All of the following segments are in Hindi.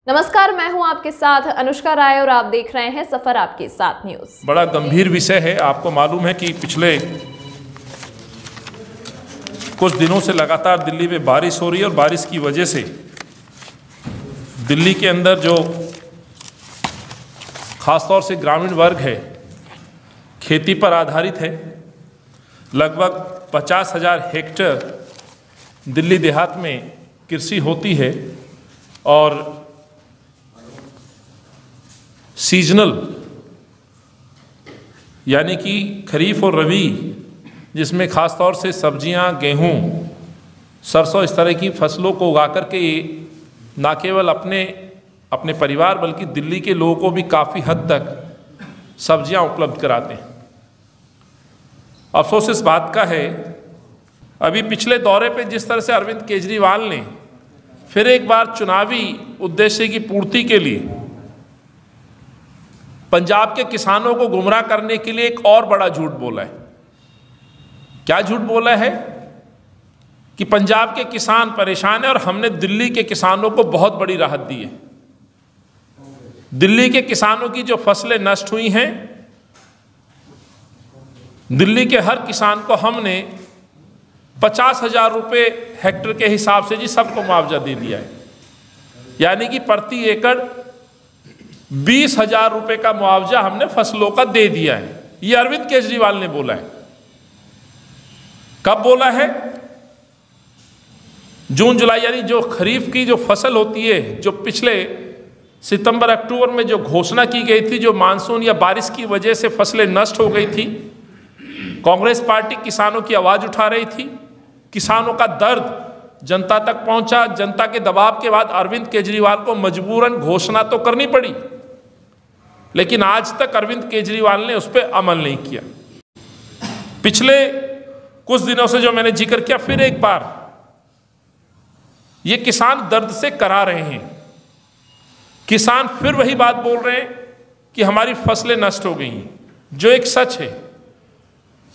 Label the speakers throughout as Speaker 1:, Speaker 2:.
Speaker 1: नमस्कार, मैं हूं आपके साथ अनुष्का राय और आप देख रहे हैं सफर आपके साथ न्यूज।
Speaker 2: बड़ा गंभीर विषय है। आपको मालूम है कि पिछले कुछ दिनों से लगातार दिल्ली में बारिश हो रही है और बारिश की वजह से दिल्ली के अंदर जो खासतौर से ग्रामीण वर्ग है, खेती पर आधारित है। लगभग 50,000 हेक्टेयर दिल्ली देहात में कृषि होती है और सीजनल यानी कि खरीफ और रबी, जिसमें ख़ास तौर से सब्जियां, गेहूं, सरसों, इस तरह की फसलों को उगा करके ना केवल अपने परिवार बल्कि दिल्ली के लोगों को भी काफ़ी हद तक सब्जियां उपलब्ध कराते हैं। अफसोस इस बात का है, अभी पिछले दौरे पे जिस तरह से अरविंद केजरीवाल ने फिर एक बार चुनावी उद्देश्य की पूर्ति के लिए पंजाब के किसानों को गुमराह करने के लिए एक और बड़ा झूठ बोला है। क्या झूठ बोला है? कि पंजाब के किसान परेशान हैं और हमने दिल्ली के किसानों को बहुत बड़ी राहत दी है। दिल्ली के किसानों की जो फसलें नष्ट हुई हैं, दिल्ली के हर किसान को हमने 50,000 रुपये हेक्टेयर के हिसाब से जी सबको मुआवजा दे दिया है। यानी कि प्रति एकड़ 20,000 रुपये का मुआवजा हमने फसलों का दे दिया है। ये अरविंद केजरीवाल ने बोला है। कब बोला है? जून जुलाई यानी जो खरीफ की जो फसल होती है, जो पिछले सितंबर अक्टूबर में जो घोषणा की गई थी, जो मानसून या बारिश की वजह से फसलें नष्ट हो गई थी, कांग्रेस पार्टी किसानों की आवाज उठा रही थी। किसानों का दर्द जनता तक पहुंचा। जनता के दबाव के बाद अरविंद केजरीवाल को मजबूरन घोषणा तो करनी पड़ी, लेकिन आज तक अरविंद केजरीवाल ने उस पर अमल नहीं किया। पिछले कुछ दिनों से जो मैंने जिक्र किया, फिर एक बार ये किसान दर्द से करा रहे हैं। किसान फिर वही बात बोल रहे हैं कि हमारी फसलें नष्ट हो गई हैं, जो एक सच है।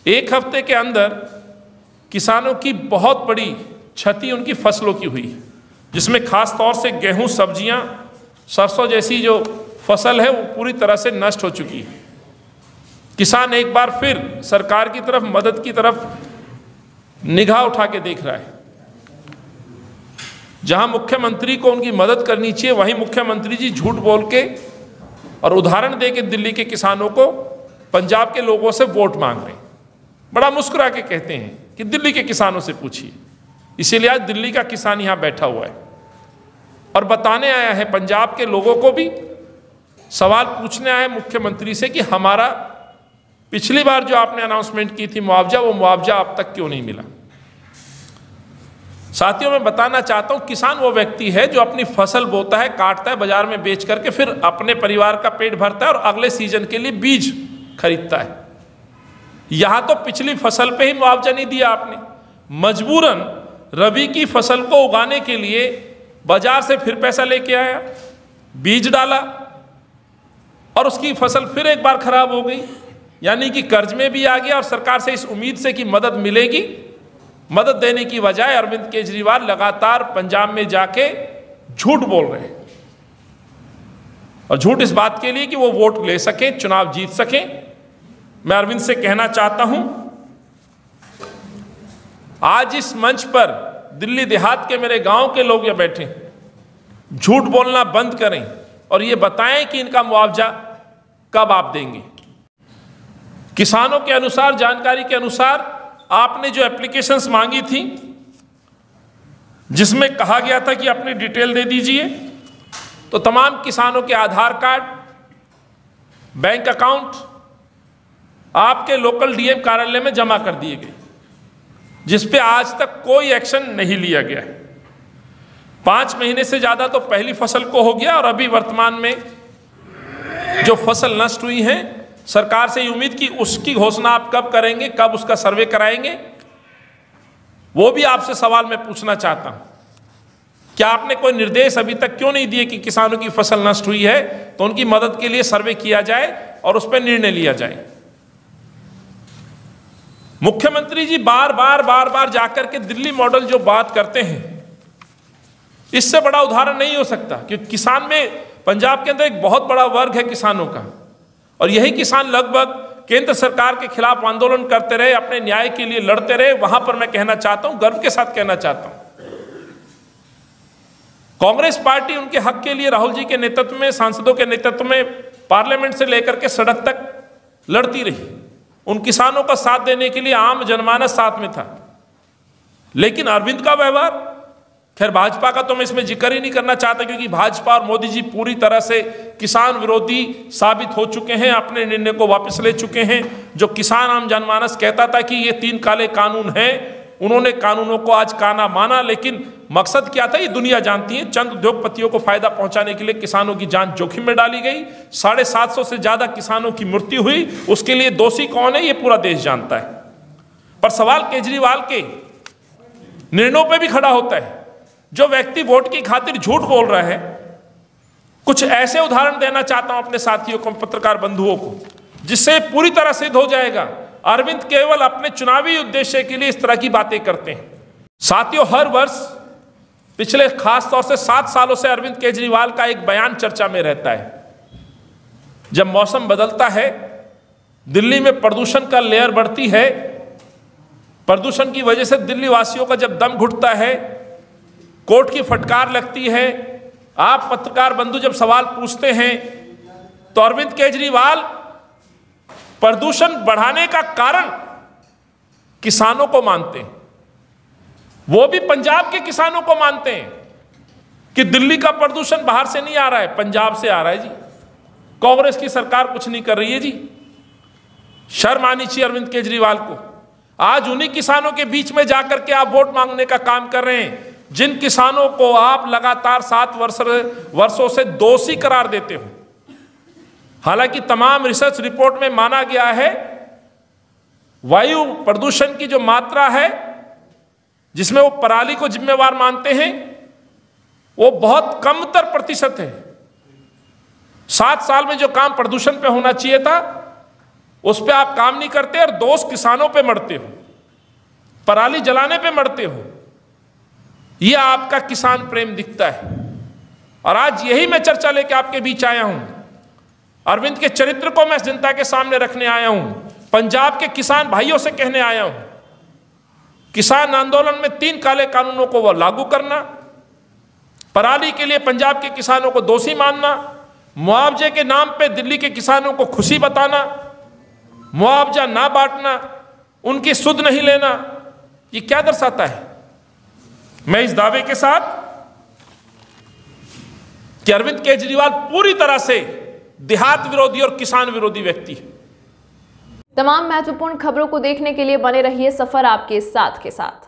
Speaker 2: एक हफ्ते के अंदर किसानों की बहुत बड़ी क्षति उनकी फसलों की हुई, जिसमें खास तौर से गेहूं, सब्जियां, सरसों जैसी जो फसल है वो पूरी तरह से नष्ट हो चुकी है। किसान एक बार फिर सरकार की तरफ, मदद की तरफ निगाह उठा के देख रहा है। जहां मुख्यमंत्री को उनकी मदद करनी चाहिए, वहीं मुख्यमंत्री जी झूठ बोल के और उदाहरण दे के दिल्ली के किसानों को, पंजाब के लोगों से वोट मांग रहे हैं। बड़ा मुस्कुरा के कहते हैं कि दिल्ली के किसानों से पूछिए। इसीलिए आज दिल्ली का किसान यहां बैठा हुआ है और बताने आया है पंजाब के लोगों को भी, सवाल पूछने आया है मुख्यमंत्री से कि हमारा पिछली बार जो आपने अनाउंसमेंट की थी मुआवजा, वो मुआवजा अब तक क्यों नहीं मिला। साथियों, मैं बताना चाहता हूं, किसान वो व्यक्ति है जो अपनी फसल बोता है, काटता है, बाजार में बेच करके फिर अपने परिवार का पेट भरता है और अगले सीजन के लिए बीज खरीदता है। यहां तो पिछली फसल पे ही मुआवजा नहीं दिया आपने। मजबूरन रबी की फसल को उगाने के लिए बाजार से फिर पैसा लेके आया, बीज डाला और उसकी फसल फिर एक बार खराब हो गई। यानी कि कर्ज में भी आ गया और सरकार से इस उम्मीद से कि मदद मिलेगी, मदद देने की बजाय अरविंद केजरीवाल लगातार पंजाब में जाके झूठ बोल रहे हैं। और झूठ इस बात के लिए कि वो वोट ले सके, चुनाव जीत सके। मैं अरविंद से कहना चाहता हूं, आज इस मंच पर दिल्ली देहात के मेरे गांव के लोग ये बैठे, झूठ बोलना बंद करें और ये बताएं कि इनका मुआवजा कब आप देंगे। किसानों के अनुसार, जानकारी के अनुसार, आपने जो एप्लीकेशंस मांगी थी, जिसमें कहा गया था कि अपनी डिटेल दे दीजिए, तो तमाम किसानों के आधार कार्ड, बैंक अकाउंट आपके लोकल डीएम कार्यालय में जमा कर दिए गए, जिस पे आज तक कोई एक्शन नहीं लिया गया है। 5 महीने से ज्यादा तो पहली फसल को हो गया और अभी वर्तमान में जो फसल नष्ट हुई है, सरकार से ये उम्मीद की उसकी घोषणा आप कब करेंगे, कब उसका सर्वे कराएंगे, वो भी आपसे सवाल मैं पूछना चाहता हूं। क्या आपने कोई निर्देश अभी तक क्यों नहीं दिए कि किसानों की फसल नष्ट हुई है तो उनकी मदद के लिए सर्वे किया जाए और उस पर निर्णय लिया जाए। मुख्यमंत्री जी बार बार जाकर के दिल्ली मॉडल जो बात करते हैं, इससे बड़ा उदाहरण नहीं हो सकता, क्योंकि किसान में पंजाब के अंदर एक बहुत बड़ा वर्ग है किसानों का, और यही किसान लगभग केंद्र सरकार के खिलाफ आंदोलन करते रहे, अपने न्याय के लिए लड़ते रहे। वहां पर मैं कहना चाहता हूं, गर्व के साथ कहना चाहता हूं, कांग्रेस पार्टी उनके हक के लिए राहुल जी के नेतृत्व में, सांसदों के नेतृत्व में पार्लियामेंट से लेकर के सड़क तक लड़ती रही। उन किसानों का साथ देने के लिए आम जनमानस साथ में था। लेकिन अरविंद का व्यवहार, खैर भाजपा का तो मैं इसमें जिक्र ही नहीं करना चाहता, क्योंकि भाजपा और मोदी जी पूरी तरह से किसान विरोधी साबित हो चुके हैं, अपने निर्णय को वापस ले चुके हैं। जो किसान आम जनमानस कहता था कि ये 3 काले कानून हैं, उन्होंने कानूनों को आज काना माना। लेकिन मकसद क्या था ये दुनिया जानती है। चंद उद्योगपतियों को फायदा पहुंचाने के लिए किसानों की जान जोखिम में डाली गई। 750 से ज्यादा किसानों की मृत्यु हुई। उसके लिए दोषी कौन है ये पूरा देश जानता है। पर सवाल केजरीवाल के निर्णयों पे भी खड़ा होता है। जो व्यक्ति वोट की खातिर झूठ बोल रहा है, कुछ ऐसे उदाहरण देना चाहता हूं अपने साथियों को, पत्रकार बंधुओं को, जिससे पूरी तरह सिद्ध हो जाएगा अरविंद केवल अपने चुनावी उद्देश्य के लिए इस तरह की बातें करते हैं। साथियों, हर वर्ष पिछले खास तौर से 7 सालों से अरविंद केजरीवाल का एक बयान चर्चा में रहता है। जब मौसम बदलता है, दिल्ली में प्रदूषण का लेयर बढ़ती है, प्रदूषण की वजह से दिल्ली वासियों का जब दम घुटता है, कोर्ट की फटकार लगती है, आप पत्रकार बंधु जब सवाल पूछते हैं तो अरविंद केजरीवाल प्रदूषण बढ़ाने का कारण किसानों को मानते हैं। वो भी पंजाब के किसानों को मानते हैं कि दिल्ली का प्रदूषण बाहर से नहीं आ रहा है, पंजाब से आ रहा है जी। कांग्रेस की सरकार कुछ नहीं कर रही है जी। शर्म आनी चाहिए अरविंद केजरीवाल को। आज उन्हीं किसानों के बीच में जाकर के आप वोट मांगने का काम कर रहे हैं, जिन किसानों को आप लगातार 7 वर्षों से दोषी करार देते हो। हालांकि तमाम रिसर्च रिपोर्ट में माना गया है वायु प्रदूषण की जो मात्रा है, जिसमें वो पराली को जिम्मेवार मानते हैं, वो बहुत कमतर प्रतिशत है। 7 साल में जो काम प्रदूषण पे होना चाहिए था, उस पे आप काम नहीं करते और दोष किसानों पे मरते हो, पराली जलाने पे मरते हो। ये आपका किसान प्रेम दिखता है। और आज यही मैं चर्चा लेके आपके बीच आया हूं। अरविंद के चरित्र को मैं जनता के सामने रखने आया हूं। पंजाब के किसान भाइयों से कहने आया हूं, किसान आंदोलन में 3 काले कानूनों को वो लागू करना, पराली के लिए पंजाब के किसानों को दोषी मानना, मुआवजे के नाम पे दिल्ली के किसानों को खुशी बताना, मुआवजा ना बांटना, उनकी सुध नहीं लेना, ये क्या दर्शाता है? मैं इस दावे के साथ कि अरविंद केजरीवाल पूरी तरह से देहात विरोधी और किसान विरोधी व्यक्ति है।
Speaker 1: तमाम महत्वपूर्ण खबरों को देखने के लिए बने रहिए सफर आपके साथ के साथ।